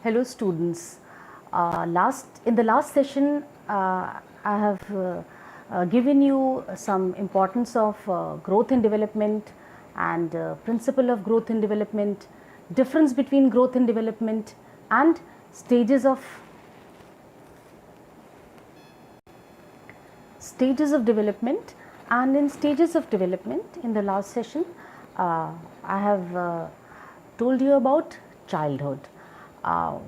Hello students. In the last session, I have given you some importance of growth and development and principle of growth and development, difference between growth and development, and stages of development. And in stages of development, in the last session, I have told you about childhood.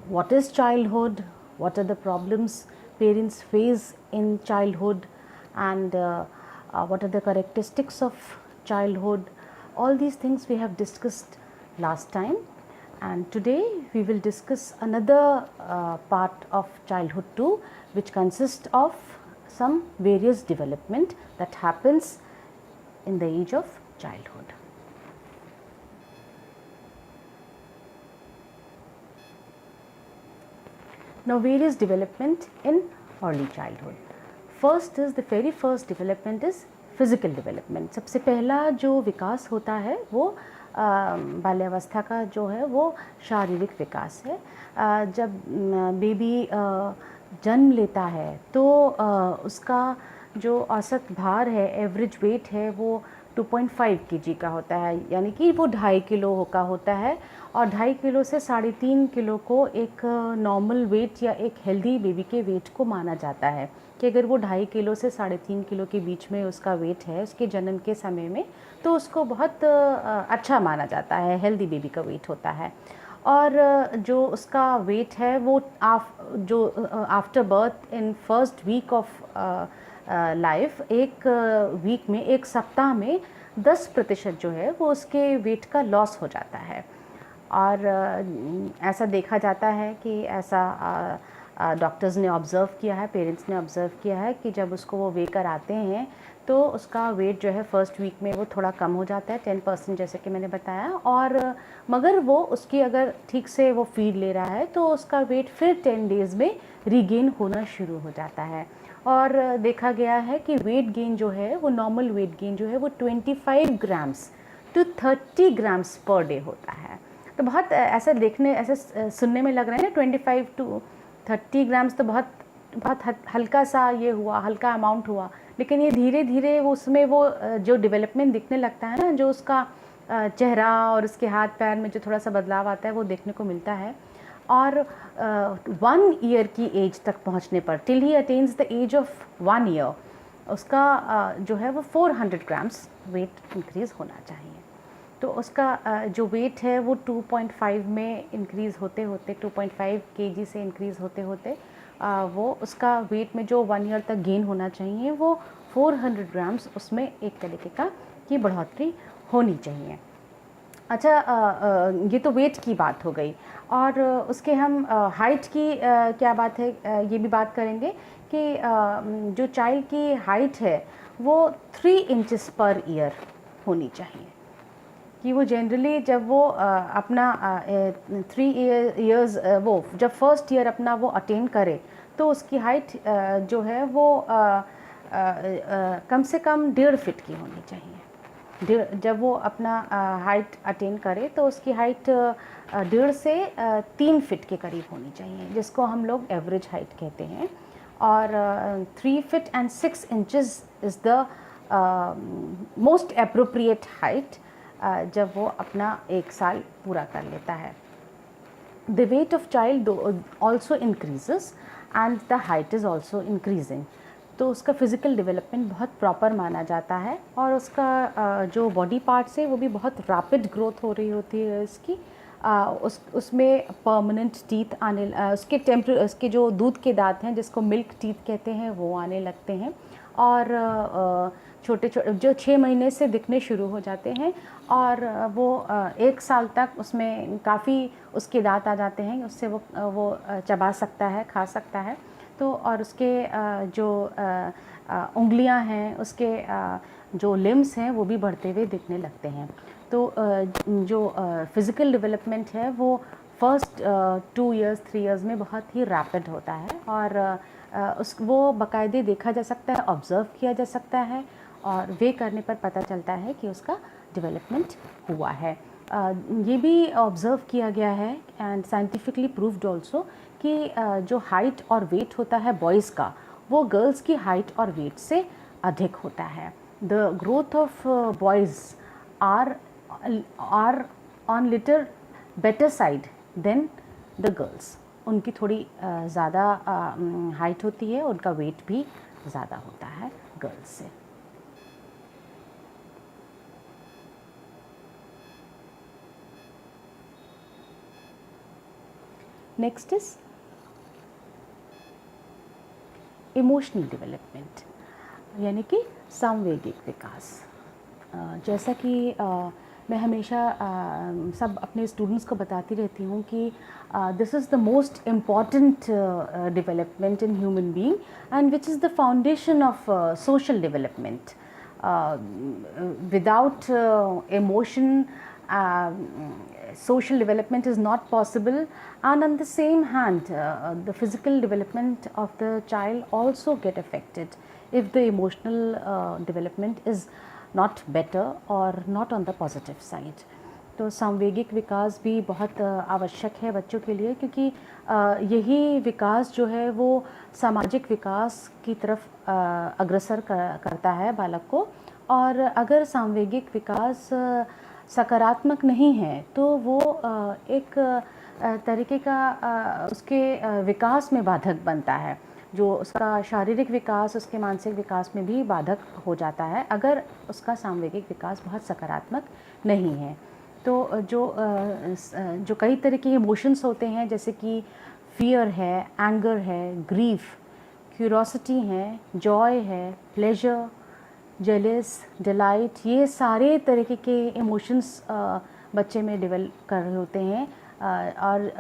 What is childhood? What are the problems parents face in childhood, and what are the characteristics of childhood? All these things we have discussed last time, and today we will discuss another part of childhood too, which consists of some various development that happens in the age of childhood. Now, various development in early childhood. The very first development is physical development. सबसे पहला जो विकास होता है वो बाल्यावस्था का जो है वो शारीरिक विकास है। जब बेबी जन्म लेता है तो उसका जो औसत भार है, एवरेज वेट है, वो 2.5 kg का होता है, यानी कि वो 2.5 किलो का होता है। और 2.5 किलो से 3.5 किलो को एक नॉर्मल वेट या एक हेल्दी बेबी के वेट को माना जाता है कि अगर वो 2.5 किलो से 3.5 किलो के बीच में उसका वेट है उसके जन्म के समय में, तो उसको बहुत अच्छा माना जाता है, हेल्दी बेबी का वेट होता है। और जो उसका वेट है वो after birth in first week of life, एक वीक में, एक सप्ताह में 10% जो है वो उसके वेट का लॉस हो जाता है। और ऐसा देखा जाता है कि ऐसा डॉक्टर्स ने ऑब्ज़र्व किया है, पेरेंट्स ने ऑब्ज़र्व किया है कि जब उसको वो वे कर आते हैं तो उसका वेट जो है फर्स्ट वीक में वो थोड़ा कम हो जाता है, 10% जैसे कि मैंने बताया। और मगर वो उसकी अगर ठीक से वो फीड ले रहा है तो उसका वेट फिर 10 डेज़ में रीगेन होना शुरू हो जाता है। और देखा गया है कि वेट गेन जो है वो, नॉर्मल वेट गेन जो है वो 25 grams to 30 grams per day होता है। तो बहुत ऐसा सुनने में लग रहा है ना, 25 टू 30 ग्राम्स तो बहुत हल्का सा ये हुआ, हल्का अमाउंट हुआ, लेकिन ये धीरे धीरे वो उसमें वो जो डेवलपमेंट दिखने लगता है ना, जो उसका चेहरा और उसके हाथ पैर में जो थोड़ा सा बदलाव आता है वो देखने को मिलता है। और 1 ईयर की एज तक पहुंचने पर, till he attains the age of 1 year, उसका जो है वो 400 ग्राम्स वेट इंक्रीज़ होना चाहिए। तो उसका जो वेट है वो 2.5 में इंक्रीज़ होते होते, 2.5 kg से इंक्रीज़ होते होते वो उसका वेट में जो 1 ईयर तक गेन होना चाहिए वो 400 ग्राम्स उसमें एक तरीके की बढ़ोतरी होनी चाहिए। अच्छा, ये तो वेट की बात हो गई। और उसके हम हाइट की क्या बात है, ये भी बात करेंगे कि जो चाइल्ड की हाइट है वो 3 इंचेस पर ईयर होनी चाहिए। कि वो जनरली जब वो अपना 3 ईयर्स वो जब फर्स्ट ईयर अपना वो अटेन करे तो उसकी हाइट जो है वो कम से कम 1.5 फीट की होनी चाहिए। जब वो अपना हाइट अटेन करे तो उसकी हाइट 1.5 से 3 फीट के करीब होनी चाहिए, जिसको हम लोग एवरेज हाइट कहते हैं। और 3 feet and 6 inches is the most appropriate height जब वो अपना 1 साल पूरा कर लेता है। The weight of child also increases and the height is also increasing. तो उसका फिज़िकल डेवलपमेंट बहुत प्रॉपर माना जाता है और उसका जो बॉडी पार्ट्स है वो भी बहुत रैपिड ग्रोथ हो रही होती है इसकी। उसमें परमानेंट टीथ आने, उसके जो दूध के दांत हैं जिसको मिल्क टीथ कहते हैं वो आने लगते हैं। और छोटे छोटे जो 6 महीने से दिखने शुरू हो जाते हैं और वो 1 साल तक उसमें काफ़ी उसके दांत आ जाते हैं, उससे वो चबा सकता है, खा सकता है। तो और उसके जो उंगलियां हैं, उसके जो लिम्स हैं वो भी बढ़ते हुए दिखने लगते हैं। तो जो फिज़िकल डेवलपमेंट है वो फर्स्ट 2 इयर्स 3 इयर्स में बहुत ही रैपिड होता है। और वो बाकायदे देखा जा सकता है, ऑब्ज़र्व किया जा सकता है, और वे करने पर पता चलता है कि उसका डेवलपमेंट हुआ है। ये भी ऑब्ज़र्व किया गया है एंड साइंटिफिकली प्रूव्ड ऑल्सो कि जो हाइट और वेट होता है बॉयज़ का, वो गर्ल्स की हाइट और वेट से अधिक होता है. The growth of boys are on little better side than the girls. उनकी थोड़ी ज़्यादा हाइट होती है, उनका वेट भी ज़्यादा होता है गर्ल्स से. नेक्स्ट इज इमोशनल डेवलपमेंट, यानी कि संवेगिक विकास. जैसा कि मैं हमेशा सब अपने स्टूडेंट्स को बताती रहती हूँ कि this is the most important development in human being and which is the foundation of social development. Without emotion social development is not possible, and on the same hand the physical development of the child also get affected if the emotional development is not better or not on the positive side. तो संवेगिक विकास भी बहुत आवश्यक है बच्चों के लिए, क्योंकि यही विकास जो है वो सामाजिक विकास की तरफ अग्रसर करता है बालक को. और अगर संवेगिक विकास सकारात्मक नहीं है तो वो एक तरीके का उसके विकास में बाधक बनता है. जो उसका शारीरिक विकास, उसके मानसिक विकास में भी बाधक हो जाता है अगर उसका सामवेगिक विकास बहुत सकारात्मक नहीं है. तो जो कई तरह के इमोशंस होते हैं, जैसे कि फियर है, एंगर है, ग्रीफ, क्यूरोसिटी है, जॉय है, प्लेजर, जेलस, डिलाइट, ये सारे तरीके के इमोशंस बच्चे में डेवलप कर रहे होते हैं. और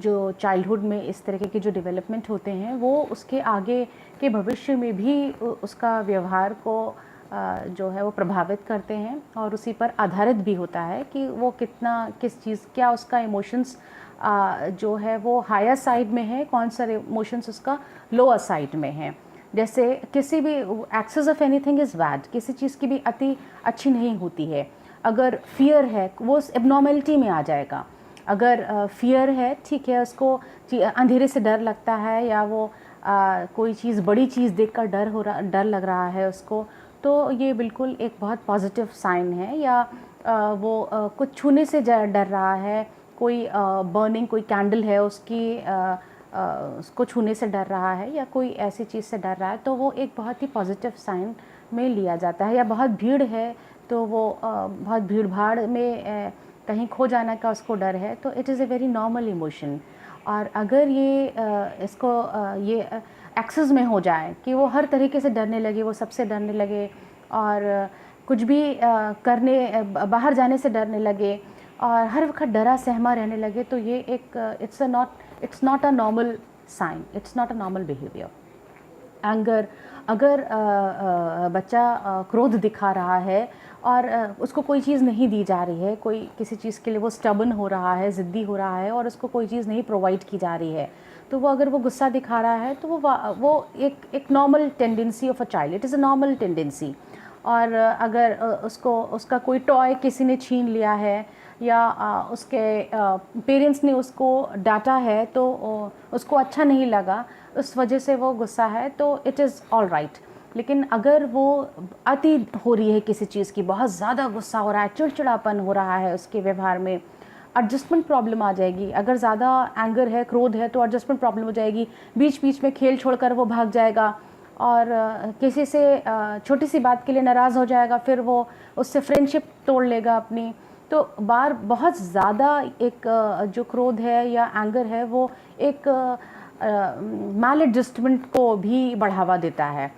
जो चाइल्डहुड में इस तरीके के जो डेवलपमेंट होते हैं वो उसके आगे के भविष्य में भी उसका व्यवहार को जो है वो प्रभावित करते हैं, और उसी पर आधारित भी होता है कि वो कितना किस चीज़, क्या उसका इमोशंस जो है वो हायर साइड में है, कौन सा इमोशंस उसका लोअर साइड में है. जैसे किसी भी excess of anything is bad, किसी चीज़ की भी अति अच्छी नहीं होती है. अगर फियर है वो एबनॉर्मलिटी में आ जाएगा. अगर फियर है, ठीक है, उसको अंधेरे से डर लगता है, या वो कोई चीज़, बड़ी चीज़ देखकर डर लग रहा है उसको, तो ये बिल्कुल एक बहुत पॉजिटिव साइन है. या वो कुछ छूने से डर रहा है, कोई बर्निंग कोई कैंडल है उसको छूने से डर रहा है, या कोई ऐसी चीज़ से डर रहा है, तो वो एक बहुत ही पॉजिटिव साइन में लिया जाता है. या बहुत भीड़ है तो वो बहुत भीड़ भाड़ में कहीं खो जाने का उसको डर है, तो it is a very normal emotion. और अगर ये ये एक्सेस में हो जाए कि वो हर तरीके से डरने लगे, वो सबसे डरने लगे, और कुछ भी करने, बाहर जाने से डरने लगे, और हर वक्त डरा सहमा रहने लगे, तो ये एक it's not a normal sign, it's not a normal behavior. Anger, अगर बच्चा क्रोध दिखा रहा है और उसको कोई चीज़ नहीं दी जा रही है, कोई किसी चीज़ के लिए वो स्टबन हो रहा है, ज़िद्दी हो रहा है, और उसको कोई चीज़ नहीं प्रोवाइड की जा रही है, तो वो अगर वो गुस्सा दिखा रहा है तो वो एक normal tendency of a child, it is a normal tendency. और अगर उसका कोई टॉय किसी ने छीन लिया है, या उसके पेरेंट्स ने उसको डांटा है, तो उसको अच्छा नहीं लगा, उस वजह से वो गुस्सा है, तो इट इज़ ऑल राइट. लेकिन अगर वो अति हो रही है किसी चीज़ की, बहुत ज़्यादा गुस्सा हो रहा है, चिड़चिड़ापन हो रहा है उसके व्यवहार में, एडजस्टमेंट प्रॉब्लम आ जाएगी. अगर ज़्यादा एंगर है, क्रोध है, तो एडजस्टमेंट प्रॉब्लम हो जाएगी. बीच बीच में खेल छोड़कर वो भाग जाएगा, और किसी से छोटी सी बात के लिए नाराज़ हो जाएगा, फिर वो उससे फ्रेंडशिप तोड़ लेगा अपनी. तो बहुत ज़्यादा एक जो क्रोध है या एंगर है, वो एक मैल एडजस्टमेंट को भी बढ़ावा देता है.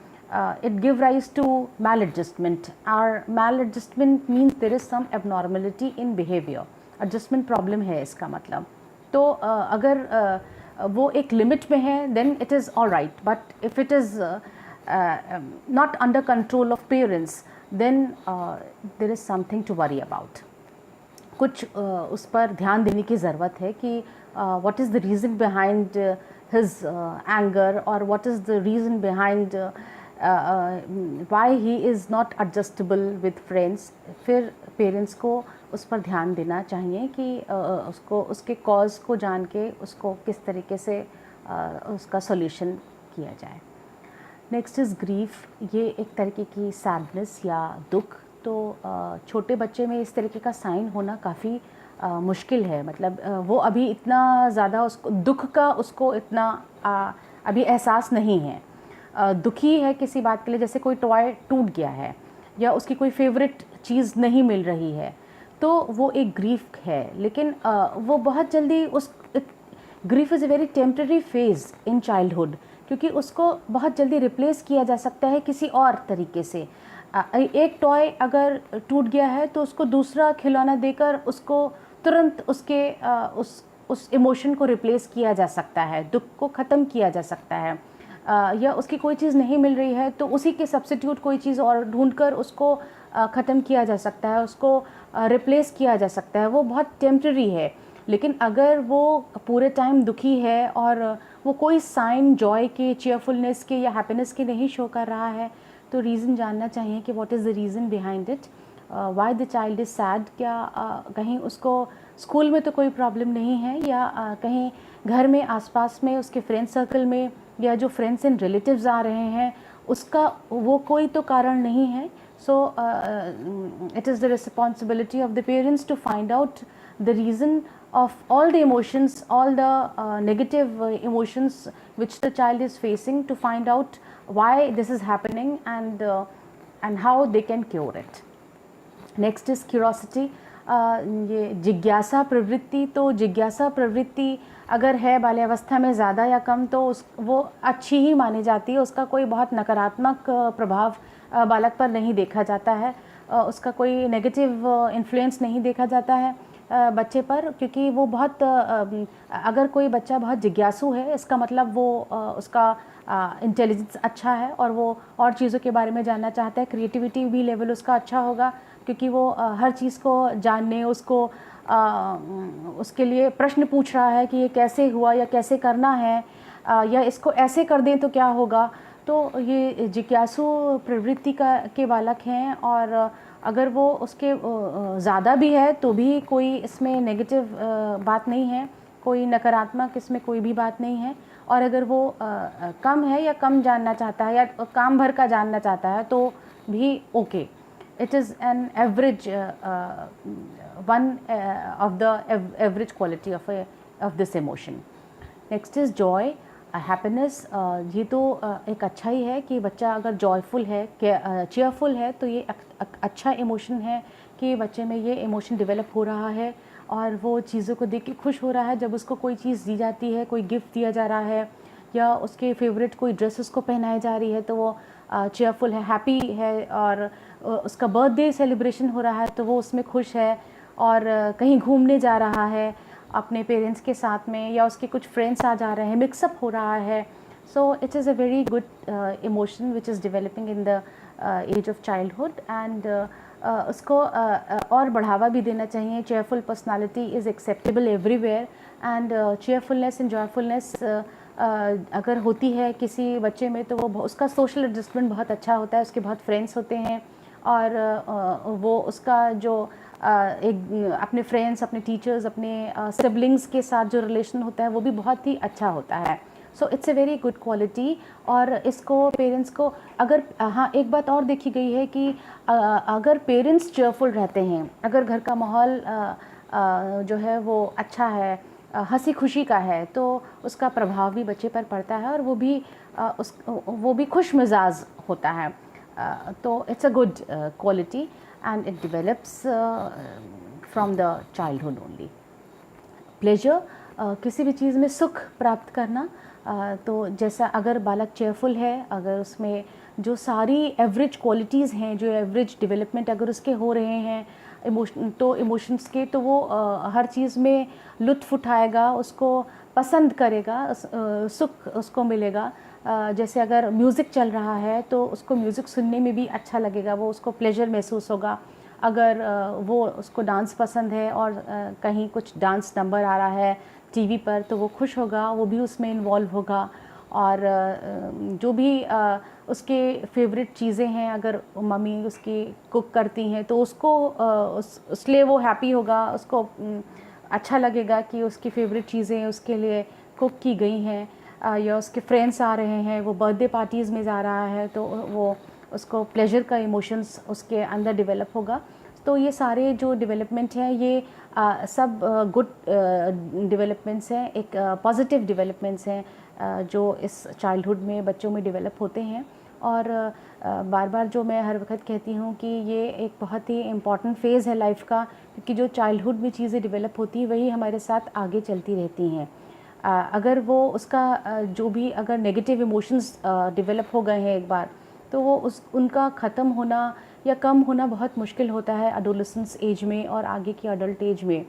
It give rise to maladjustment. और maladjustment means there is some abnormality in behaviour. Adjustment problem है इसका मतलब. तो अगर वो एक लिमिट में है, then it is all right. But if it is not under control of parents, then there is something to worry about. कुछ उस पर ध्यान देने की ज़रूरत है कि what is the reason behind his anger, और what is the reason behind why he is not adjustable with friends, फिर पेरेंट्स को उस पर ध्यान देना चाहिए कि उसको उसके कॉज को जान के उसको किस तरीके से उसका सॉल्यूशन किया जाए। नेक्स्ट इज़ ग्रीफ, ये एक तरीके की सैडनेस या दुख। तो छोटे बच्चे में इस तरीके का साइन होना काफ़ी मुश्किल है, मतलब वो अभी इतना ज़्यादा उसको दुख का उसको इतना अभी एहसास नहीं है। दुखी है किसी बात के लिए, जैसे कोई टॉय टूट गया है या उसकी कोई फेवरेट चीज़ नहीं मिल रही है, तो वो एक ग्रीफ है। लेकिन वो बहुत जल्दी grief is a very temporary phase in childhood, क्योंकि उसको बहुत जल्दी रिप्लेस किया जा सकता है किसी और तरीके से। एक टॉय अगर टूट गया है तो उसको दूसरा खिलौना देकर उसको तुरंत उसके उस इमोशन को रिप्लेस किया जा सकता है, दुख को ख़त्म किया जा सकता है। या उसकी कोई चीज़ नहीं मिल रही है तो उसी के सब्स्टिट्यूट कोई चीज़ और ढूंढकर उसको ख़त्म किया जा सकता है, उसको रिप्लेस किया जा सकता है। वो बहुत टेम्पररी है। लेकिन अगर वो पूरे टाइम दुखी है और वो कोई साइन जॉय के, चीयरफुलनेस के या हैप्पीनेस के नहीं शो कर रहा है, तो रीज़न जानना चाहिए कि what is the reason behind it, why the child is sad. क्या कहीं उसको स्कूल में तो कोई प्रॉब्लम नहीं है, या कहीं घर में आसपास में उसके फ्रेंड सर्कल में या जो फ्रेंड्स एंड रिलेटिव्स आ रहे हैं उसका वो कोई तो कारण नहीं है। So it is the responsibility of the parents to find out the reason of all the emotions, all the negative emotions which the child is facing, to find out why this is happening and how they can cure it. Next is curiosity, ये जिज्ञासा प्रवृत्ति। तो जिज्ञासा प्रवृत्ति अगर है बाल्यावस्था में ज़्यादा या कम तो वो अच्छी ही मानी जाती है, उसका कोई बहुत नकारात्मक प्रभाव बालक पर नहीं देखा जाता है, उसका कोई नेगेटिव इन्फ्लुएंस नहीं देखा जाता है बच्चे पर, क्योंकि वो बहुत अगर कोई बच्चा बहुत जिज्ञासु है इसका मतलब वो उसका इंटेलिजेंस अच्छा है और वो और चीज़ों के बारे में जानना चाहता है। क्रिएटिविटी भी लेवल उसका अच्छा होगा, क्योंकि वो हर चीज़ को जानने, उसको उसके लिए प्रश्न पूछ रहा है कि ये कैसे हुआ या कैसे करना है, या इसको ऐसे कर दें तो क्या होगा। तो ये जिज्ञासु प्रवृत्ति के बालक हैं, और अगर वो उसके ज़्यादा भी है तो भी कोई इसमें नेगेटिव बात नहीं है, कोई नकारात्मक इसमें कोई भी बात नहीं है। और अगर वो कम है या कम जानना चाहता है या काम भर का जानना चाहता है तो भी okay. It is an average one of the average quality of this emotion. Next is Joy, happiness. ये तो एक अच्छा ही है कि बच्चा अगर जॉयफुल है, चीयरफुल है, तो ये अच्छा इमोशन है कि बच्चे में ये इमोशन डेवलप हो रहा है और वो चीज़ों को देख के खुश हो रहा है। जब उसको कोई चीज़ दी जाती है, कोई गिफ्ट दिया जा रहा है या उसके फेवरेट कोई ड्रेस उसको पहनाई जा रही है, तो वो चीयरफुल है, हैप्पी है। और उसका बर्थडे सेलिब्रेशन हो रहा है तो वो उसमें खुश है, और कहीं घूमने जा रहा है अपने पेरेंट्स के साथ में, या उसके कुछ फ्रेंड्स आ जा रहे हैं, मिक्सअप हो रहा है। So it is a very good emotion which is developing in the age of childhood, and उसको और बढ़ावा भी देना चाहिए। Cheerful personality is acceptable everywhere, and cheerfulness and joyfulness अगर होती है किसी बच्चे में तो वो उसका सोशल एडजस्टमेंट बहुत अच्छा होता है, उसके बहुत फ्रेंड्स होते हैं, और वो उसका जो एक अपने फ्रेंड्स, अपने टीचर्स, अपने सिबलिंग्स के साथ जो रिलेशन होता है वो भी बहुत ही अच्छा होता है। So it's a very good quality. और इसको पेरेंट्स को अगर हाँ एक बात और देखी गई है कि अगर पेरेंट्स चेयरफुल रहते हैं, अगर घर का माहौल जो है वो अच्छा है, हंसी खुशी का है, तो उसका प्रभाव भी बच्चे पर पड़ता है और वो भी खुश मिजाज होता है। तो it's a good quality and it develops from the childhood only. Pleasure, किसी भी चीज़ में सुख प्राप्त करना। तो जैसा अगर बालक चेयरफुल है, अगर उसमें जो सारी एवरेज क्वालिटीज़ हैं, जो एवरेज डेवलपमेंट अगर उसके हो रहे हैं इमोशंस के, तो वो हर चीज़ में लुत्फ़ उठाएगा, उसको पसंद करेगा, सुख उसको मिलेगा। जैसे अगर म्यूज़िक चल रहा है तो उसको म्यूज़िक सुनने में भी अच्छा लगेगा, वो उसको प्लेजर महसूस होगा। अगर वो उसको डांस पसंद है और कहीं कुछ डांस नंबर आ रहा है टीवी पर तो वो खुश होगा, वो भी उसमें इन्वॉल्व होगा। और जो भी उसके फेवरेट चीज़ें हैं, अगर मम्मी उसकी कुक करती हैं तो उसको उसलिए वो हैप्पी होगा, उसको अच्छा लगेगा कि उसकी फेवरेट चीज़ें उसके लिए कुक की गई हैं। या उसके फ्रेंड्स आ रहे हैं, वो बर्थडे पार्टीज़ में जा रहा है तो वो उसको प्लेजर का इमोशंस उसके अंदर डेवलप होगा। तो ये सारे जो डेवलपमेंट हैं ये सब गुड डेवलपमेंट्स हैं, एक पॉजिटिव डेवलपमेंट्स हैं जो इस चाइल्डहुड में बच्चों में डेवलप होते हैं। और बार बार जो मैं हर वक्त कहती हूँ कि ये एक बहुत ही इम्पॉर्टेंट फ़ेज़ है लाइफ का, क्योंकि जो चाइल्डहुड में चीज़ें डेवलप होती हैं वही हमारे साथ आगे चलती रहती हैं। अगर वो उसका जो भी अगर नेगेटिव इमोशंस डेवलप हो गए हैं एक बार, तो वो उनका ख़त्म होना या कम होना बहुत मुश्किल होता है एडोलेसेंस एज में और आगे की अडल्ट एज में।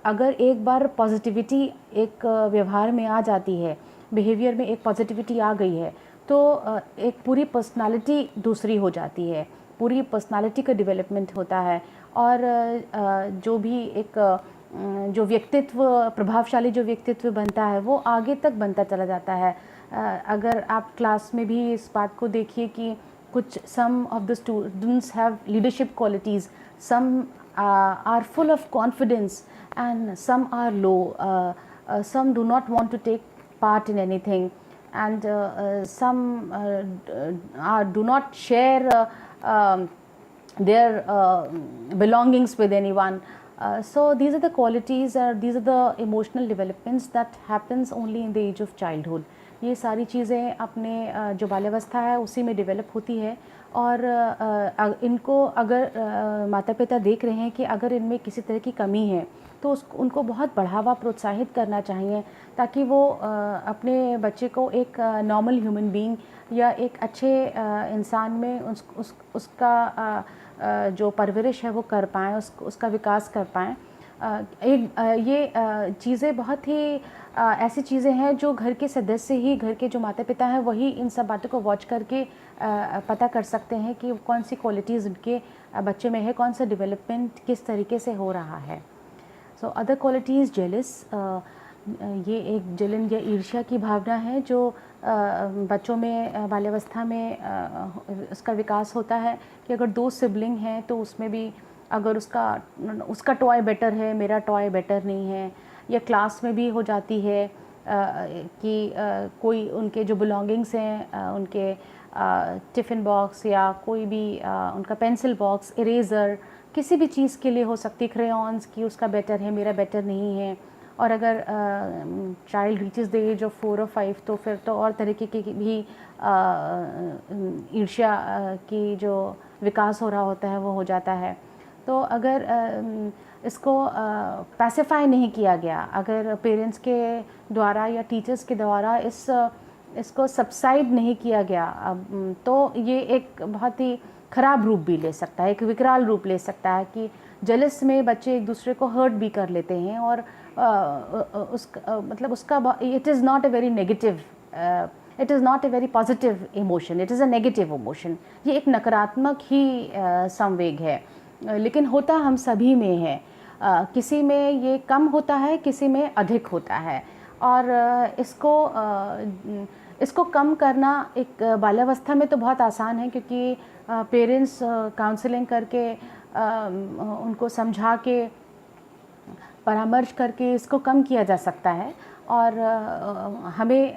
अगर एक बार पॉजिटिविटी एक व्यवहार में आ जाती है, बिहेवियर में एक पॉजिटिविटी आ गई है, तो एक पूरी पर्सनालिटी दूसरी हो जाती है, पूरी पर्सनालिटी का डेवलपमेंट होता है। और जो भी एक जो व्यक्तित्व प्रभावशाली जो व्यक्तित्व बनता है वो आगे तक बनता चला जाता है। अगर आप क्लास में भी इस बात को देखिए कि कुछ some of the students have leadership qualities, some are full of confidence and some are low, some do not want to take part in anything, and some do not share their belongings with anyone. So these are the qualities, these are the emotional developments that happens only in the age of childhood. ये सारी चीज़ें अपने जो बाल्यावस्था है उसी में develop होती है। और इनको अगर माता पिता देख रहे हैं कि अगर इनमें किसी तरह की कमी है तो उनको बहुत बढ़ावा प्रोत्साहित करना चाहिए, ताकि वो अपने बच्चे को एक नॉर्मल ह्यूमन बीइंग या एक अच्छे इंसान में उसका जो परवरिश है वो कर पाएँ, उसका विकास कर पाएँ। ये चीज़ें बहुत ही ऐसी चीज़ें हैं जो घर के सदस्य ही, घर के जो माता पिता हैं वही इन सब बातों को वॉच करके पता कर सकते हैं कि कौन सी क्वालिटीज़ उनके बच्चे में है, कौन सा डेवलपमेंट किस तरीके से हो रहा है। सो अदर क्वालिटीज़ जेलस, ये एक जलन या ईर्ष्या की भावना है जो बच्चों में बाल्यावस्था में उसका विकास होता है कि अगर दो सिबलिंग हैं तो उसमें भी अगर उसका टॉय बेटर है, मेरा टॉय बेटर नहीं है, या क्लास में भी हो जाती है कि कोई उनके जो बिलोंगिंग्स हैं, उनके टिफ़िन बॉक्स या कोई भी उनका पेंसिल बॉक्स, इरेज़र, किसी भी चीज़ के लिए हो सकती, क्रेयॉन्स की उसका बेटर है, मेरा बेटर नहीं है। और अगर child reaches the age of 4 और 5 तो फिर तो और तरीके की भी ईर्ष्या की जो विकास हो रहा होता है वो हो जाता है। तो अगर इसको पैसिफाई नहीं किया गया, अगर पेरेंट्स के द्वारा या टीचर्स के द्वारा इसको सबसाइड नहीं किया गया, तो ये एक बहुत ही ख़राब रूप भी ले सकता है, एक विकराल रूप ले सकता है कि जेलस में बच्चे एक दूसरे को हर्ट भी कर लेते हैं। और मतलब उसका it is not a very negative, it is not a very positive emotion, it is a negative emotion. ये एक नकारात्मक ही संवेग है, लेकिन होता हम सभी में है। किसी में ये कम होता है, किसी में अधिक होता है। और इसको कम करना एक बाल्यावस्था में तो बहुत आसान है, क्योंकि पेरेंट्स काउंसलिंग करके उनको समझा के परामर्श करके इसको कम किया जा सकता है। और हमें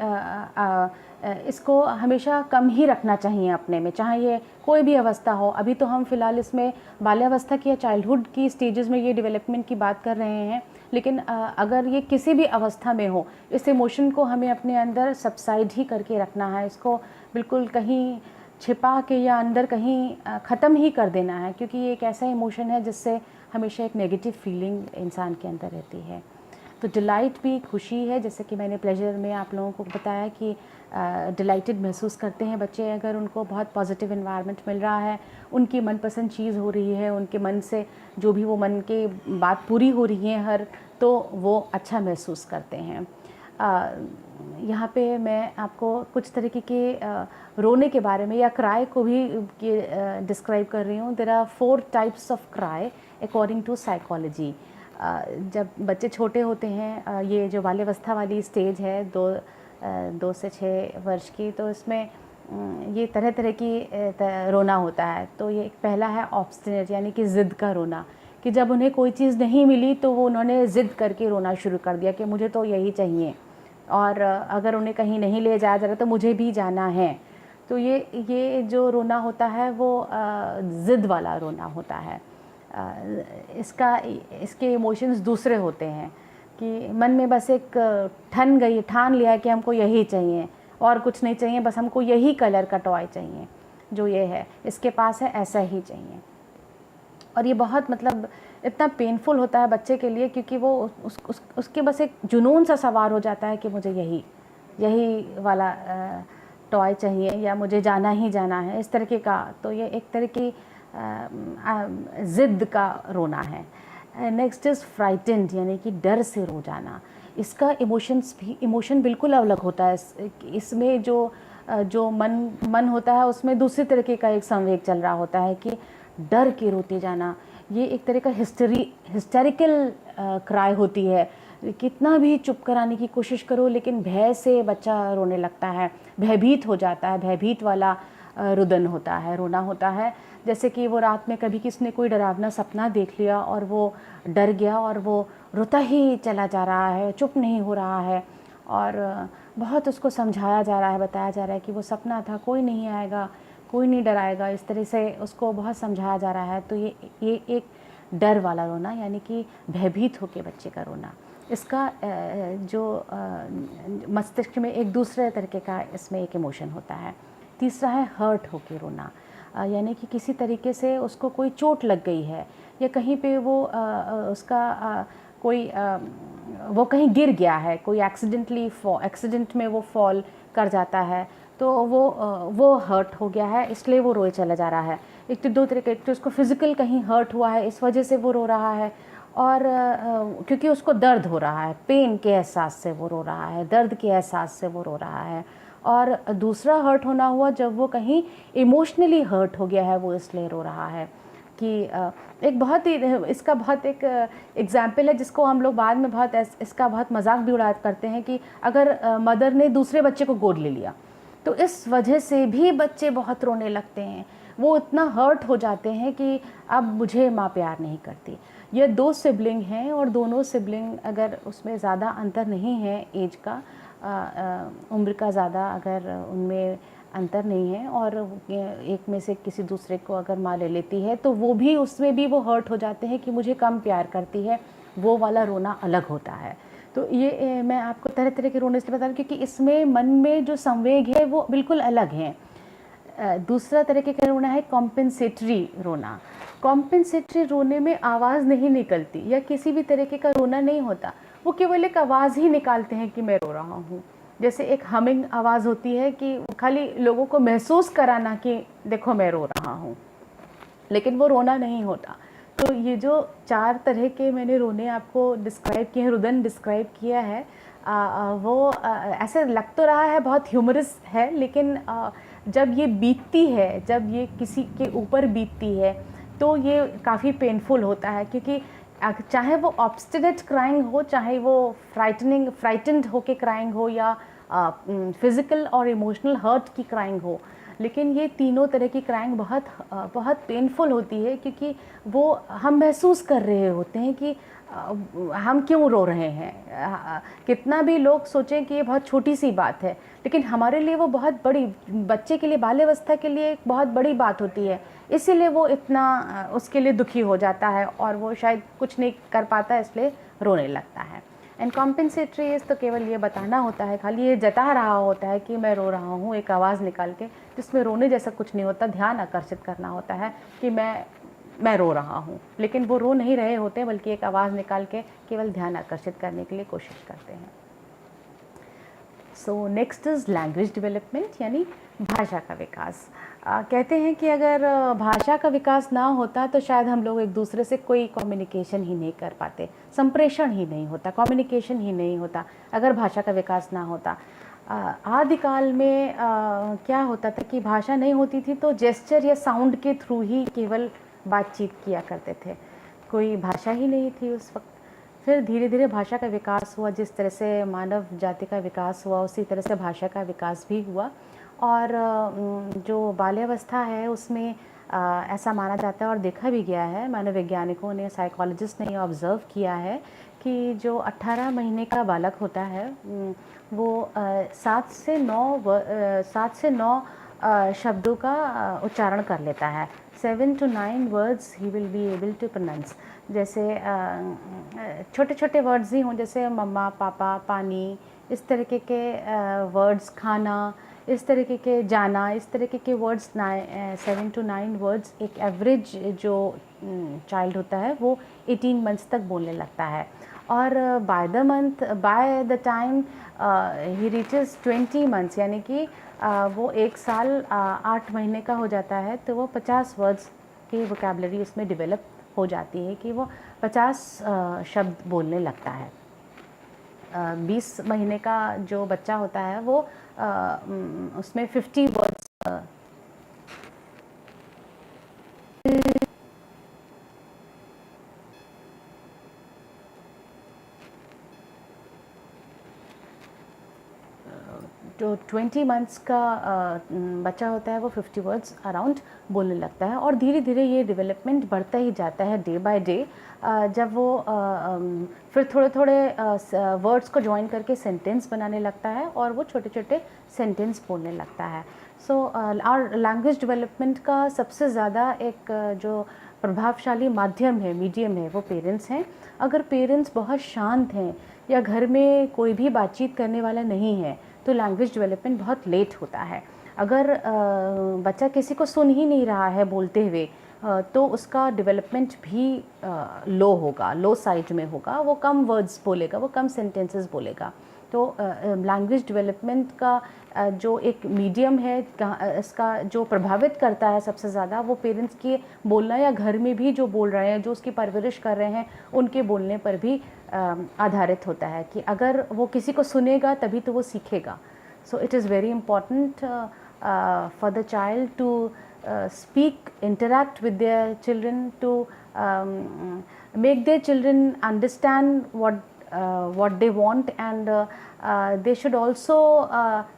इसको हमेशा कम ही रखना चाहिए अपने में, चाहे ये कोई भी अवस्था हो। अभी तो हम फ़िलहाल इसमें बाल्यावस्था की या चाइल्डहुड की स्टेजेस में ये डेवलपमेंट की बात कर रहे हैं, लेकिन अगर ये किसी भी अवस्था में हो, इस इमोशन को हमें अपने अंदर सबसाइड ही करके रखना है, इसको बिल्कुल कहीं छिपा के या अंदर कहीं ख़त्म ही कर देना है, क्योंकि ये एक ऐसा इमोशन है जिससे हमेशा एक नेगेटिव फीलिंग इंसान के अंदर रहती है। तो डिलाइट भी खुशी है, जैसे कि मैंने प्लेजर में आप लोगों को बताया कि डिलाइटेड महसूस करते हैं बच्चे अगर उनको बहुत पॉजिटिव एनवायरनमेंट मिल रहा है, उनकी मनपसंद चीज़ हो रही है, उनके मन से जो भी वो मन के बात पूरी हो रही है तो वो अच्छा महसूस करते हैं। यहाँ पे मैं आपको कुछ तरीके के रोने के बारे में या क्राई को भी डिस्क्राइब कर रही हूँ। There are 4 types of cry according to psychology. जब बच्चे छोटे होते हैं, ये जो बाल्यावस्था वाली स्टेज है, 2 से 6 वर्ष की, तो इसमें ये तरह तरह की रोना होता है। तो ये पहला है ऑब्स्टिनेट, यानी कि ज़िद का रोना, कि जब उन्हें कोई चीज़ नहीं मिली तो वो उन्होंने ज़िद करके रोना शुरू कर दिया कि मुझे तो यही चाहिए, और अगर उन्हें कहीं नहीं ले जाया जा रहा तो मुझे भी जाना है। तो ये जो रोना होता है वो ज़िद वाला रोना होता है। इसके इमोशंस दूसरे होते हैं कि मन में बस एक ठान लिया है कि हमको यही चाहिए और कुछ नहीं चाहिए, बस हमको यही कलर का टॉय चाहिए, जो ये है इसके पास है ऐसा ही चाहिए। और ये बहुत मतलब इतना पेनफुल होता है बच्चे के लिए, क्योंकि वो उसके बस एक जुनून सा सवार हो जाता है कि मुझे यही वाला टॉय चाहिए या मुझे जाना ही जाना है, इस तरीके का। तो ये एक तरह की ज़िद का रोना है। नेक्स्ट इज़ फ्राइटेंड, यानी कि डर से रो जाना। इसका इमोशन बिल्कुल अलग होता है। इसमें जो मन होता है उसमें दूसरे तरीके का एक संवेग चल रहा होता है कि डर के रोते जाना। ये एक तरह का हिस्टेरिकल क्राई होती है। कितना भी चुप कराने की कोशिश करो लेकिन भय से बच्चा रोने लगता है, भयभीत हो जाता है, भयभीत वाला रुदन होता है, रोना होता है। जैसे कि वो रात में कभी किसी ने कोई डरावना सपना देख लिया और वो डर गया और वो रोता ही चला जा रहा है, चुप नहीं हो रहा है, और बहुत उसको समझाया जा रहा है, बताया जा रहा है कि वो सपना था, कोई नहीं आएगा, कोई नहीं डराएगा, इस तरह से उसको बहुत समझाया जा रहा है। तो ये एक डर वाला रोना, यानी कि भयभीत होकर बच्चे का रोना। इसका जो मस्तिष्क में एक दूसरे तरीके का इसमें एक इमोशन होता है। तीसरा है हर्ट होके रोना, यानी कि किसी तरीके से उसको कोई चोट लग गई है या कहीं पे वो वो कहीं गिर गया है, कोई एक्सीडेंट में वो फॉल कर जाता है, तो वो हर्ट हो गया है, इसलिए वो रोए चला जा रहा है। एक तो दो तरीके, एक तो उसको फिज़िकल कहीं हर्ट हुआ है, इस वजह से वो रो रहा है, और क्योंकि उसको दर्द हो रहा है, पेन के एहसास से वो रो रहा है, दर्द के एहसास से वो रो रहा है। और दूसरा हर्ट होना हुआ जब वो कहीं इमोशनली हर्ट हो गया है, वो इसलिए रो रहा है। कि एक बहुत ही इसका बहुत एक एग्जाम्पल है जिसको हम लोग बाद में इसका बहुत मजाक भी उड़ा करते हैं कि अगर मदर ने दूसरे बच्चे को गोद ले लिया तो इस वजह से भी बच्चे बहुत रोने लगते हैं, वो इतना हर्ट हो जाते हैं कि अब मुझे माँ प्यार नहीं करती। ये 2 सिबलिंग हैं और दोनों सिबलिंग अगर उसमें ज़्यादा अंतर नहीं है एज का, उम्र का ज़्यादा अगर उनमें अंतर नहीं है, और एक में से किसी दूसरे को अगर माँ ले लेती है तो वो भी उसमें भी वो हर्ट हो जाते हैं कि मुझे कम प्यार करती है, वो वाला रोना अलग होता है। तो ये मैं आपको तरह तरह के रोने इसलिए बता रही हूँ क्योंकि इसमें मन में जो संवेग है वो बिल्कुल अलग है। दूसरा तरीके का रोना है कॉम्पेंसेटरी रोना। कॉम्पेंसेटरी रोने में आवाज़ नहीं निकलती या किसी भी तरीके का रोना नहीं होता, वो केवल एक आवाज़ ही निकालते हैं कि मैं रो रहा हूँ। जैसे एक हमिंग आवाज़ होती है कि खाली लोगों को महसूस कराना कि देखो मैं रो रहा हूँ, लेकिन वो रोना नहीं होता। तो ये जो 4 तरह के मैंने रोने आपको डिस्क्राइब किए हैं, रुदन डिस्क्राइब किया है, वो ऐसे लग तो रहा है बहुत ह्यूमरस है, लेकिन जब ये बीतती है, जब ये किसी के ऊपर बीतती है तो ये काफ़ी पेनफुल होता है, क्योंकि चाहे वो ऑब्स्टिनेट क्राइंग हो, चाहे वो फ्राइटेंड होके क्राइंग हो, या फिज़िकल और इमोशनल हर्ट की क्राइंग हो, लेकिन ये तीनों तरह की क्राइंग बहुत पेनफुल होती है, क्योंकि वो हम महसूस कर रहे होते हैं कि हम क्यों रो रहे हैं। कितना भी लोग सोचें कि ये बहुत छोटी सी बात है, लेकिन हमारे लिए वो बहुत बड़ी, बच्चे के लिए, बाल्यावस्था के लिए एक बहुत बड़ी बात होती है, इसीलिए वो इतना उसके लिए दुखी हो जाता है और वो शायद कुछ नहीं कर पाता, इसलिए रोने लगता है। एंड कॉम्पेंसेटरी इज़ तो केवल ये बताना होता है, खाली ये जता रहा होता है कि मैं रो रहा हूँ, एक आवाज़ निकाल के, जिसमें रोने जैसा कुछ नहीं होता, ध्यान आकर्षित करना होता है कि मैं रो रहा हूँ, लेकिन वो रो नहीं रहे होते, बल्कि एक आवाज़ निकाल के केवल ध्यान आकर्षित करने के लिए कोशिश करते हैं। So next is language development, यानी भाषा का विकास। कहते हैं कि अगर भाषा का विकास ना होता तो शायद हम लोग एक दूसरे से कोई कम्युनिकेशन ही नहीं कर पाते, संप्रेषण ही नहीं होता, कम्युनिकेशन ही नहीं होता अगर भाषा का विकास ना होता। आदिकाल में क्या होता था कि भाषा नहीं होती थी तो जेस्चर या साउंड के थ्रू ही केवल बातचीत किया करते थे, कोई भाषा ही नहीं थी उस वक्त। फिर धीरे धीरे भाषा का विकास हुआ, जिस तरह से मानव जाति का विकास हुआ उसी तरह से भाषा का विकास भी हुआ। और जो बाल्यावस्था है उसमें ऐसा माना जाता है और देखा भी गया है, मनोवैज्ञानिकों ने, साइकोलॉजिस्ट ने ये ऑब्ज़र्व किया है कि जो 18 महीने का बालक होता है वो 7 से 9 शब्दों का उच्चारण कर लेता है। 7 to 9 words he will be able to pronounce. जैसे छोटे छोटे वर्ड्स ही हों, जैसे मम्मा, पापा, पानी, इस तरीके के वर्ड्स, खाना, इस तरीके के जाना, इस तरीके के वर्ड्स 7 to 9 वर्ड्स एक एवरेज जो चाइल्ड होता है वो 18 मंथ्स तक बोलने लगता है। और by the time he reaches 20 months, यानी कि वो 1 साल 8 महीने का हो जाता है, तो वो 50 वर्ड्स की वोकैबुलरी उसमें डेवलप हो जाती है कि वो 50 शब्द बोलने लगता है। 20 महीने का जो बच्चा होता है वो उसमें 50 वर्ड्स जो 20 मंथ्स का बच्चा होता है वो 50 वर्ड्स अराउंड बोलने लगता है। और धीरे धीरे ये डेवलपमेंट बढ़ता ही जाता है डे बाय डे, जब वो फिर थोड़े थोड़े वर्ड्स को ज्वाइन करके सेंटेंस बनाने लगता है और वो छोटे छोटे सेंटेंस बोलने लगता है। सो और लैंग्वेज डेवलपमेंट का सबसे ज़्यादा एक जो प्रभावशाली माध्यम है, मीडियम है, वो पेरेंट्स हैं। अगर पेरेंट्स बहुत शांत हैं या घर में कोई भी बातचीत करने वाला नहीं है तो लैंग्वेज डेवलपमेंट बहुत लेट होता है। अगर बच्चा किसी को सुन ही नहीं रहा है बोलते हुए तो उसका डेवलपमेंट भी लो होगा, लो साइड में होगा, वो कम वर्ड्स बोलेगा, वो कम सेंटेंसेस बोलेगा। तो लैंग्वेज डेवलपमेंट का जो एक मीडियम है, इसका जो प्रभावित करता है सबसे ज़्यादा, वो पेरेंट्स के बोलना या घर में भी जो बोल रहे हैं, जो उसकी परवरिश कर रहे हैं, उनके बोलने पर भी आधारित होता है कि अगर वो किसी को सुनेगा तभी तो वो सीखेगा। So it is very important for the child to speak, interact with their children, to make their children understand what they want, and they should also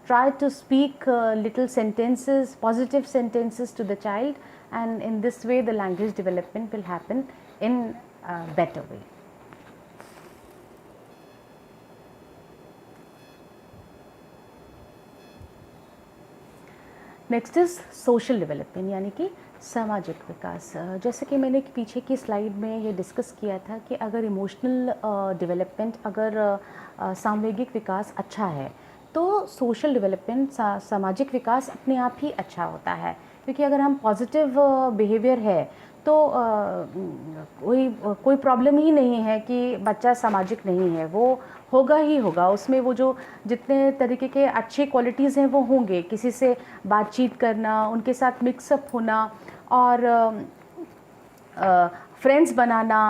try to speak little sentences, positive sentences to the child, and in this way the language development will happen in a better way. Next is social development, यानी कि सामाजिक विकास। जैसे कि मैंने पीछे की slide में ये डिस्कस किया था कि अगर इमोशनल डेवलपमेंट, अगर सामवेगिक विकास अच्छा है तो सोशल डेवलपमेंट, सामाजिक विकास अपने आप ही अच्छा होता है। क्योंकि अगर हम पॉजिटिव बिहेवियर है तो कोई प्रॉब्लम ही नहीं है कि बच्चा सामाजिक नहीं है, वो होगा ही होगा। उसमें वो जो जितने तरीके के अच्छे क्वालिटीज़ हैं वो होंगे, किसी से बातचीत करना, उनके साथ मिक्सअप होना और फ्रेंड्स बनाना,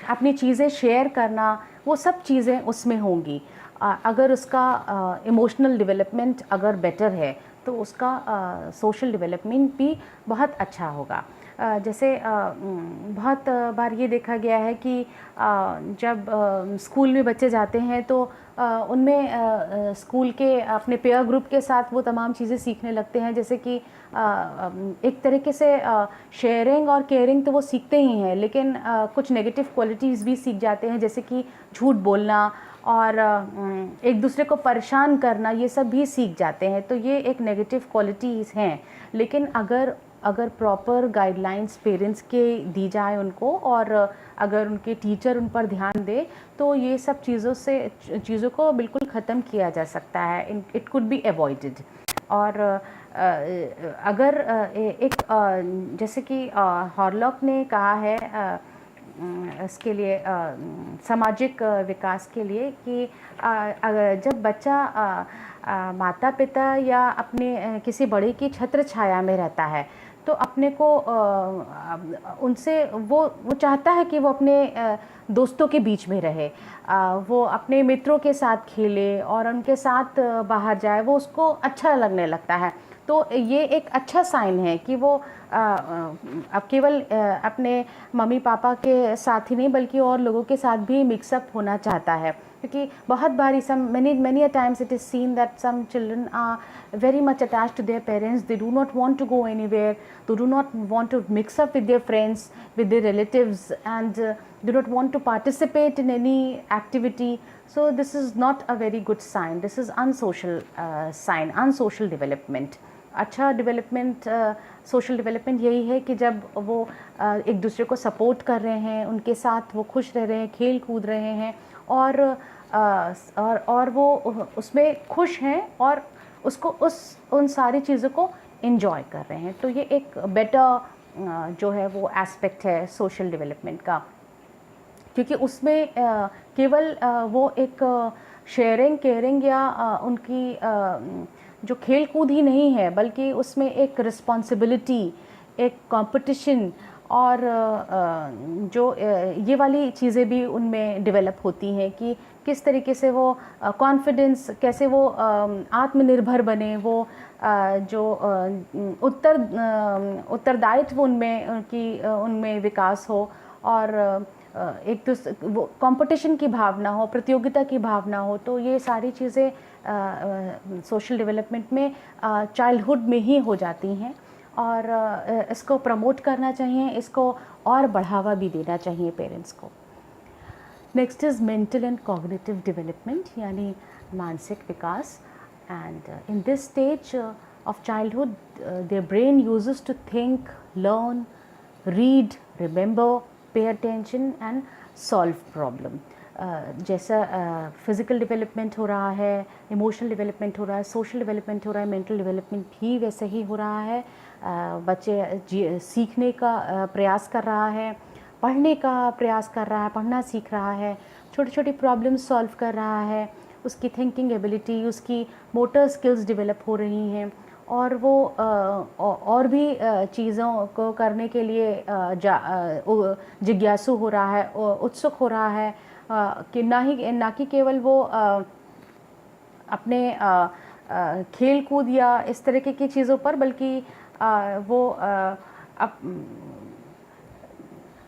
अपनी चीज़ें शेयर करना, वो सब चीज़ें उसमें होंगी। अगर उसका इमोशनल डेवलपमेंट अगर बेटर है तो उसका सोशल डेवलपमेंट भी बहुत अच्छा होगा। जैसे बहुत बार ये देखा गया है कि जब स्कूल में बच्चे जाते हैं तो उनमें स्कूल के अपने पेयर ग्रुप के साथ वो तमाम चीज़ें सीखने लगते हैं। जैसे कि एक तरीके से शेयरिंग और केयरिंग तो वो सीखते ही हैं, लेकिन कुछ नेगेटिव क्वालिटीज़ भी सीख जाते हैं, जैसे कि झूठ बोलना और एक दूसरे को परेशान करना, ये सब भी सीख जाते हैं। तो ये एक नेगेटिव क्वालिटीज़ हैं, लेकिन अगर प्रॉपर गाइडलाइंस पेरेंट्स के दी जाए उनको, और अगर उनके टीचर उन पर ध्यान दे, तो ये सब चीज़ों को बिल्कुल ख़त्म किया जा सकता है। It could be avoided. और अगर एक जैसे कि हॉरलॉक ने कहा है इसके लिए सामाजिक विकास के लिए कि जब बच्चा माता पिता या अपने किसी बड़े की छत्र छाया में रहता है तो अपने को उनसे वो चाहता है कि वो अपने दोस्तों के बीच में रहे, वो अपने मित्रों के साथ खेले और उनके साथ बाहर जाए, वो उसको अच्छा लगने लगता है। तो ये एक अच्छा साइन है कि वो अब केवल अपने मम्मी पापा के साथ ही नहीं बल्कि और लोगों के साथ भी मिक्सअप होना चाहता है, क्योंकि बहुत बारी many a times it is seen that some children are very much attached to their parents. They do not want to go anywhere, they do not want to mix up with their friends, with their relatives, and do not want to participate in any activity. So this is not a very good sign. This is unsocial sign, unsocial development. अच्छा development, social development यही है कि जब वो एक दूसरे को support कर रहे हैं, उनके साथ वो खुश रह रहे हैं, खेल कूद रहे हैं, और वो उसमें खुश हैं और उसको उन सारी चीज़ों को इन्जॉय कर रहे हैं। तो ये एक बेटर जो है वो एस्पेक्ट है सोशल डेवलपमेंट का, क्योंकि उसमें केवल वो एक शेयरिंग केयरिंग या उनकी जो खेल कूद ही नहीं है, बल्कि उसमें एक रिस्पॉन्सिबिलिटी, एक कंपटीशन और जो ये वाली चीज़ें भी उनमें डेवलप होती हैं कि किस तरीके से वो कॉन्फिडेंस, कैसे वो आत्मनिर्भर बने, वो जो उत्तरदायित्व उनमें विकास हो, और एक दूसरे वो कंपटीशन की भावना हो, प्रतियोगिता की भावना हो। तो ये सारी चीज़ें सोशल डेवलपमेंट में चाइल्डहुड में ही हो जाती हैं, और इसको प्रमोट करना चाहिए, इसको और बढ़ावा भी देना चाहिए पेरेंट्स को। Next is mental and cognitive development, यानी मानसिक विकास। And in this stage of childhood there brain uses to think, learn, read, remember, pay attention and solve problem. जैसा फिज़िकल डेवलपमेंट हो रहा है, इमोशनल डेवलपमेंट हो रहा है, सोशल डेवलपमेंट हो रहा है, मेंटल डेवलपमेंट भी वैसे ही हो रहा है। बच्चे सीखने का प्रयास कर रहा है, पढ़ने का प्रयास कर रहा है, पढ़ना सीख रहा है, छोटी छोटी प्रॉब्लम्स सॉल्व कर रहा है, उसकी थिंकिंग एबिलिटी, उसकी मोटर स्किल्स डेवलप हो रही हैं, और वो और भी चीज़ों को करने के लिए जिज्ञासु हो रहा है, उत्सुक हो रहा है, कि ना कि केवल वो अपने खेल कूद या इस तरीके की चीज़ों पर, बल्कि वो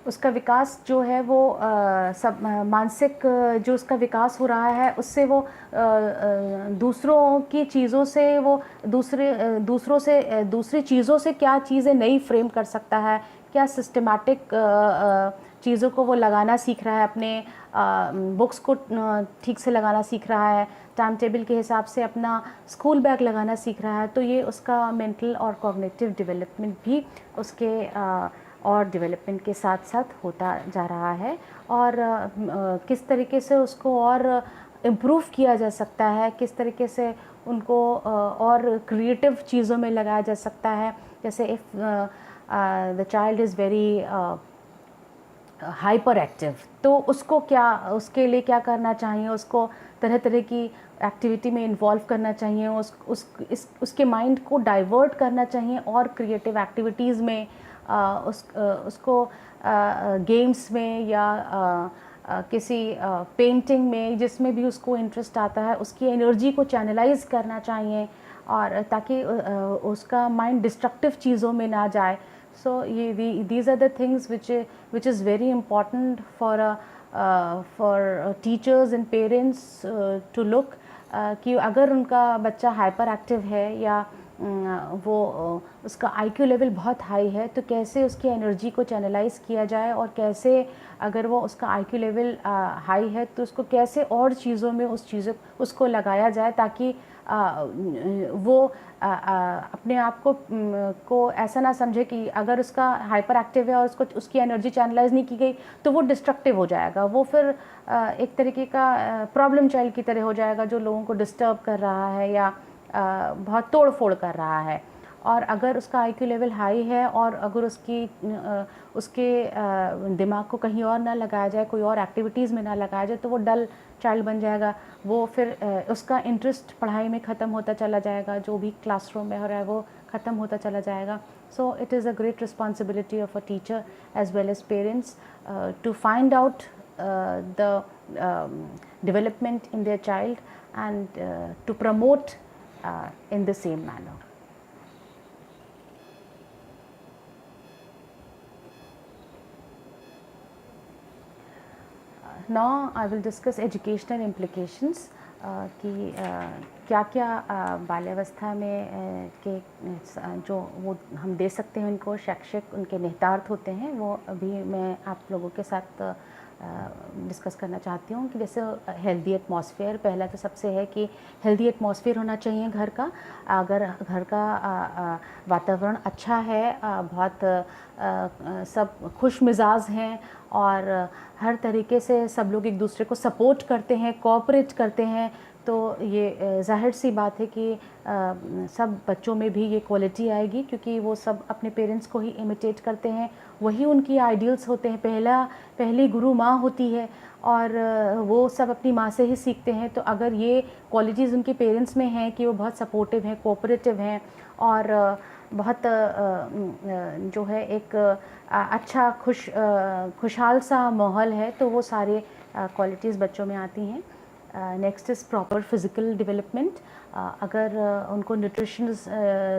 उसका विकास जो है वो सब मानसिक जो उसका विकास हो रहा है, उससे वो दूसरों की चीज़ों से वो दूसरी चीज़ों से क्या चीज़ें नई फ्रेम कर सकता है, क्या सिस्टमैटिक चीज़ों को वो लगाना सीख रहा है, अपने बुक्स को ठीक से लगाना सीख रहा है, टाइम टेबल के हिसाब से अपना स्कूल बैग लगाना सीख रहा है। तो ये उसका मेंटल और कॉग्निटिव डेवलपमेंट भी उसके और डेवलपमेंट के साथ साथ होता जा रहा है, और किस तरीके से उसको और इम्प्रूव किया जा सकता है, किस तरीके से उनको और क्रिएटिव चीज़ों में लगाया जा सकता है। जैसे if the child is very hyper active, तो उसके लिए क्या करना चाहिए, उसको तरह तरह की एक्टिविटी में इन्वॉल्व करना चाहिए, उसके माइंड को डाइवर्ट करना चाहिए और क्रिएटिव एक्टिविटीज़ में, उसको गेम्स में या किसी पेंटिंग में, जिसमें भी उसको इंटरेस्ट आता है, उसकी एनर्जी को चैनलाइज करना चाहिए, और ताकि उसका माइंड डिस्ट्रक्टिव चीज़ों में ना जाए। सो these are the things which is very important for teachers and parents to look, कि अगर उनका बच्चा हाइपर एक्टिव है या वो उसका आईक्यू लेवल बहुत हाई है, तो कैसे उसकी एनर्जी को चैनलाइज किया जाए, और कैसे अगर वो उसका आईक्यू लेवल हाई है तो उसको कैसे और चीज़ों में उसको लगाया जाए, ताकि वो अपने आप को ऐसा ना समझे कि अगर उसका हाइपर एक्टिव है और उसकी एनर्जी चैनलाइज नहीं की गई तो वो डिस्ट्रक्टिव हो जाएगा, वो फिर एक तरीके का प्रॉब्लम चाइल्ड की तरह हो जाएगा, जो लोगों को डिस्टर्ब कर रहा है या बहुत तोड़ फोड़ कर रहा है। और अगर उसका आईक्यू लेवल हाई है और अगर उसके दिमाग को कहीं और ना लगाया जाए, कोई और एक्टिविटीज़ में ना लगाया जाए, तो वो डल चाइल्ड बन जाएगा, वो फिर उसका इंटरेस्ट पढ़ाई में ख़त्म होता चला जाएगा, जो भी क्लासरूम में हो रहा है वो ख़त्म होता चला जाएगा। So it is a great responsibility of a teacher as well as parents to find out the development in their child and to promote in the same manner. Now I will discuss educational implications कि क्या क्या बाल्यावस्था में के जो वो हम दे सकते हैं उनको शैक्षिक उनके निहितार्थ होते हैं, वो अभी मैं आप लोगों के साथ डिस्कस करना चाहती हूँ। कि जैसे हेल्दी एटमॉस्फेयर, पहला तो सबसे है कि हेल्दी एटमॉस्फेयर होना चाहिए घर का। अगर घर का वातावरण अच्छा है, बहुत सब खुश मिजाज हैं और हर तरीके से सब लोग एक दूसरे को सपोर्ट करते हैं, कोऑपरेट करते हैं, तो ये जाहिर सी बात है कि सब बच्चों में भी ये क्वालिटी आएगी, क्योंकि वो सब अपने पेरेंट्स को ही इमिटेट करते हैं, वही उनकी आइडियल्स होते हैं। पहली गुरु माँ होती है और वो सब अपनी माँ से ही सीखते हैं। तो अगर ये क्वालिटीज़ उनके पेरेंट्स में हैं कि वो बहुत सपोर्टिव हैं, कोऑपरेटिव हैं और बहुत जो है एक अच्छा खुशहाल सा माहौल है, तो वो सारे क्वालिटीज़ बच्चों में आती हैं। Next is proper physical development. अगर उनको न्यूट्रिशंस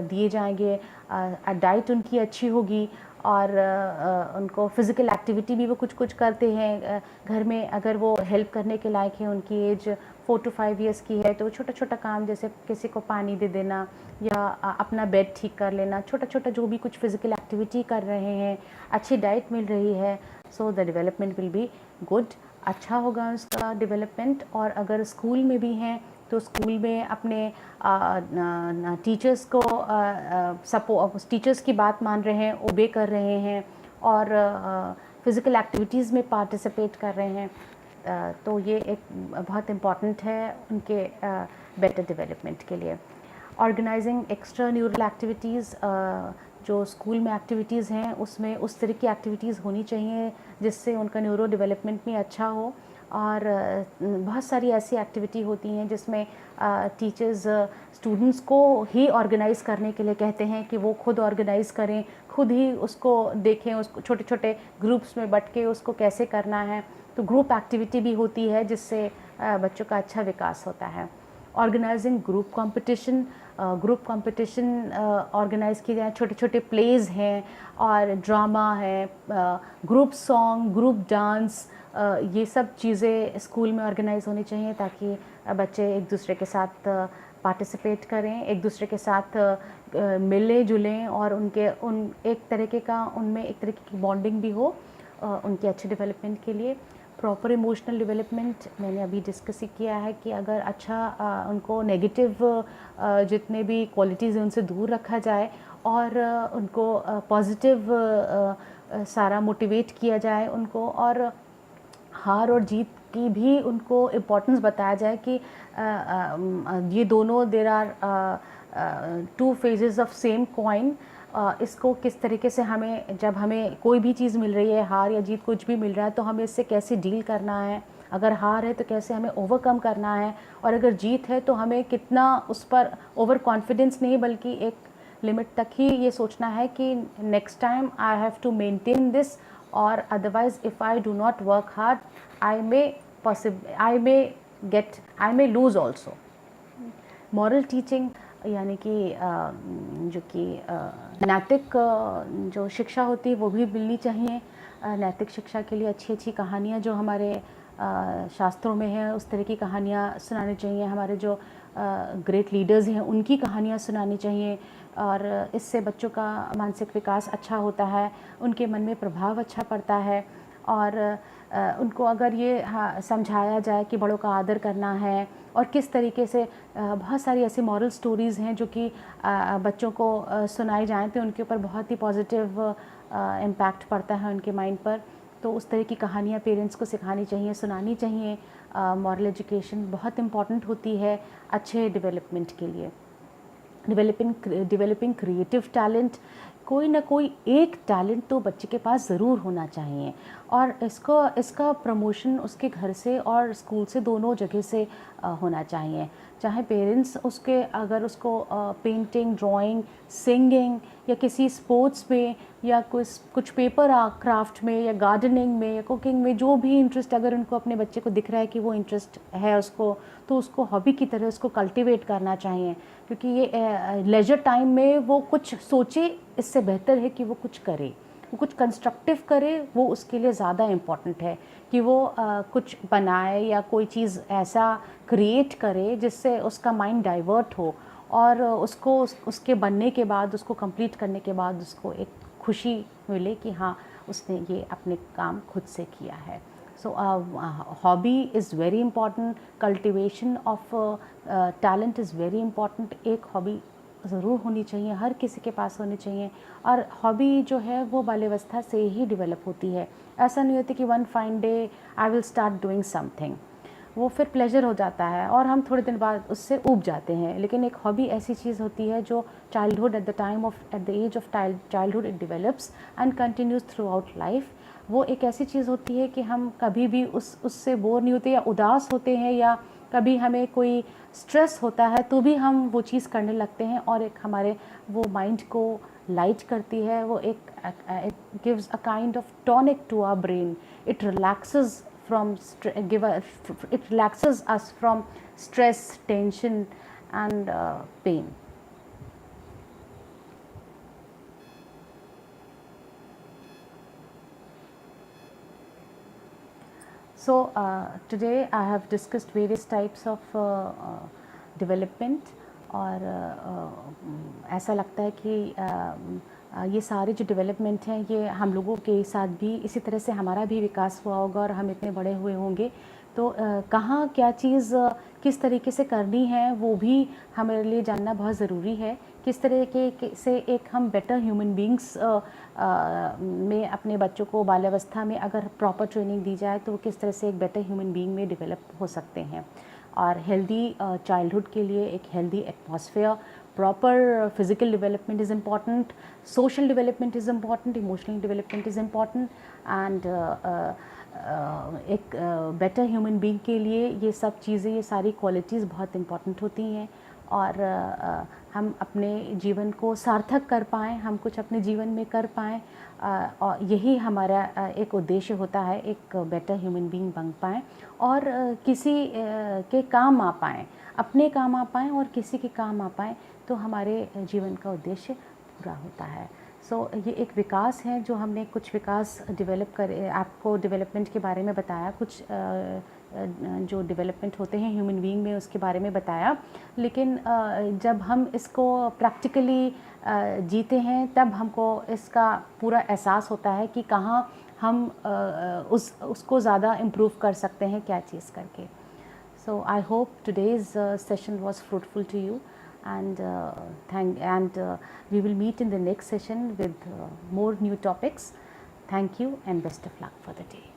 दिए जाएंगे, डाइट उनकी अच्छी होगी और उनको फ़िज़िकल एक्टिविटी भी वो कुछ करते हैं घर में। अगर वो हेल्प करने के लायक हैं, उनकी एज 4 to 5 ईयर्स की है, तो छोटा छोटा काम जैसे किसी को पानी दे देना या अपना बेड ठीक कर लेना, छोटा छोटा जो भी कुछ फ़िज़िकल एक्टिविटी कर रहे हैं, अच्छी डाइट मिल रही है, so the development will be good, अच्छा होगा उसका डेवलपमेंट। और अगर स्कूल में भी हैं तो स्कूल में अपने टीचर्स को टीचर्स की बात मान रहे हैं, ओबे कर रहे हैं और फ़िज़िकल एक्टिविटीज़ में पार्टिसिपेट कर रहे हैं, तो ये एक बहुत इम्पॉर्टेंट है उनके बेटर डेवलपमेंट के लिए। ऑर्गेनाइजिंग एक्स्ट्रा न्यूरल एक्टिविटीज़, जो स्कूल में एक्टिविटीज़ हैं उसमें उस तरह की एक्टिविटीज़ होनी चाहिए जिससे उनका न्यूरो डेवलपमेंट भी अच्छा हो। और बहुत सारी ऐसी एक्टिविटी होती हैं जिसमें टीचर्स स्टूडेंट्स को ही ऑर्गेनाइज़ करने के लिए कहते हैं कि वो खुद ऑर्गेनाइज़ करें, खुद ही उसको देखें, उसको छोटे छोटे ग्रुप्स में बट के उसको कैसे करना है। तो ग्रुप एक्टिविटी भी होती है जिससे बच्चों का अच्छा विकास होता है। ऑर्गेनाइजिंग ग्रुप कंपटीशन ऑर्गेनाइज़ किए जाए, छोटे छोटे प्लेज़ हैं और ड्रामा है, ग्रुप सॉन्ग, ग्रुप डांस, ये सब चीज़ें स्कूल में ऑर्गेनाइज़ होनी चाहिए ताकि बच्चे एक दूसरे के साथ पार्टिसिपेट करें, एक दूसरे के साथ मिले जुलें और उनमें एक तरीके की बॉन्डिंग भी हो उनके अच्छे डेवलपमेंट के लिए। प्रॉपर इमोशनल डेवलपमेंट मैंने अभी डिस्कस ही किया है कि अगर अच्छा उनको नेगेटिव जितने भी क्वालिटीज़ हैं उनसे दूर रखा जाए और उनको पॉजिटिव सारा मोटिवेट किया जाए उनको, और हार और जीत की भी उनको इम्पोर्टेंस बताया जाए कि ये दोनों there are 2 phases of same coin. इसको किस तरीके से जब हमें कोई भी चीज़ मिल रही है, हार या जीत कुछ भी मिल रहा है, तो हमें इससे कैसे डील करना है। अगर हार है तो कैसे हमें ओवरकम करना है, और अगर जीत है तो हमें कितना उस पर ओवर कॉन्फिडेंस नहीं बल्कि एक लिमिट तक ही ये सोचना है कि next time I have to maintain this, और otherwise if I do not work hard I may lose also. Moral teaching यानी कि जो कि नैतिक जो शिक्षा होती है वो भी मिलनी चाहिए। नैतिक शिक्षा के लिए अच्छी अच्छी कहानियाँ जो हमारे शास्त्रों में हैं उस तरह की कहानियाँ सुनानी चाहिए। हमारे जो ग्रेट लीडर्स हैं उनकी कहानियाँ सुनानी चाहिए, और इससे बच्चों का मानसिक विकास अच्छा होता है, उनके मन में प्रभाव अच्छा पड़ता है। और उनको अगर ये समझाया जाए कि बड़ों का आदर करना है और किस तरीके से, बहुत सारी ऐसी मॉरल स्टोरीज़ हैं जो कि बच्चों को सुनाई जाएँ तो उनके ऊपर बहुत ही पॉजिटिव इम्पैक्ट पड़ता है उनके माइंड पर। तो उस तरह की कहानियाँ पेरेंट्स को सिखानी चाहिए, सुनानी चाहिए। मॉरल एजुकेशन बहुत इम्पॉर्टेंट होती है अच्छे डेवलपमेंट के लिए। डेवलपिंग क्रिएटिव टैलेंट, कोई ना कोई एक टैलेंट तो बच्चे के पास ज़रूर होना चाहिए, और इसका प्रमोशन उसके घर से और स्कूल से दोनों जगह से होना चाहिए। चाहे पेरेंट्स अगर उसको पेंटिंग, ड्राइंग, सिंगिंग या किसी स्पोर्ट्स में या कुछ पेपर क्राफ्ट में या गार्डनिंग में या कुकिंग में जो भी इंटरेस्ट अगर उनको अपने बच्चे को दिख रहा है कि वो इंटरेस्ट है उसको, तो उसको हॉबी की तरह उसको कल्टीवेट करना चाहिए। क्योंकि ये लेजर टाइम में वो कुछ सोचे, इससे बेहतर है कि वो कुछ करे। वो कुछ कंस्ट्रक्टिव करे, वो उसके लिए ज़्यादा इम्पॉर्टेंट है कि वो कुछ बनाए या कोई चीज़ ऐसा क्रिएट करे जिससे उसका माइंड डाइवर्ट हो और उसको उसके बनने के बाद, उसको कंप्लीट करने के बाद उसको एक खुशी मिले कि हाँ उसने ये अपने काम खुद से किया है. So hobby is very important. Cultivation of talent is very important. एक हॉबी ज़रूर होनी चाहिए, हर किसी के पास होनी चाहिए. और हॉबी जो है वो बाल्यावस्था से ही डेवलप होती है. ऐसा नहीं होती कि one fine day I will start doing something, वो फिर प्लेजर हो जाता है और हम थोड़े दिन बाद उससे ऊब जाते हैं. लेकिन एक हॉबी ऐसी चीज़ होती है जो childhood at the age of childhood it develops and continues throughout life. वो एक ऐसी चीज़ होती है कि हम कभी भी उससे बोर नहीं होते या उदास होते हैं या कभी हमें कोई स्ट्रेस होता है तो भी हम वो चीज़ करने लगते हैं और एक हमारे वो माइंड को लाइट करती है. वो एक it gives a kind of tonic to our brain. It relaxes it relaxes us from stress, tension and pain. So today I have discussed various types of development. और ऐसा लगता है कि ये सारे जो डेवलपमेंट हैं ये हम लोगों के साथ भी इसी तरह से हमारा भी विकास हुआ होगा और हम इतने बड़े हुए होंगे. तो कहाँ क्या चीज़ किस तरीके से करनी है वो भी हमारे लिए जानना बहुत ज़रूरी है. किस तरीके से एक हम बेटर ह्यूमन बींग्स में अपने बच्चों को बाल्यावस्था में अगर प्रॉपर ट्रेनिंग दी जाए तो वो किस तरह से एक बेटर ह्यूमन बींग में डेवलप हो सकते हैं. और हेल्दी चाइल्डहुड के लिए एक healthy atmosphere, proper physical development is important, social development is important, emotional development is important and एक बेटर ह्यूमन बीइंग के लिए ये सब चीज़ें, ये सारी क्वालिटीज़ बहुत इम्पॉर्टेंट होती हैं. और हम अपने जीवन को सार्थक कर पाएँ, हम कुछ अपने जीवन में कर पाएँ और यही हमारा एक उद्देश्य होता है, एक बेटर ह्यूमन बीइंग बन पाएँ और किसी के काम आ पाएँ, अपने काम आ पाएँ और किसी के काम आ पाएँ, तो हमारे जीवन का उद्देश्य पूरा होता है. सो ये एक विकास है जो हमने कुछ विकास डेवलप करे, आपको डेवलपमेंट के बारे में बताया, कुछ जो डेवलपमेंट होते हैं ह्यूमन बीइंग में उसके बारे में बताया. लेकिन जब हम इसको प्रैक्टिकली जीते हैं तब हमको इसका पूरा एहसास होता है कि कहाँ हम उसको ज़्यादा इम्प्रूव कर सकते हैं, क्या चीज़ करके. So I hope today's session was fruitful to you, and we will meet in the next session with more new topics. Thank you and best of luck for the day.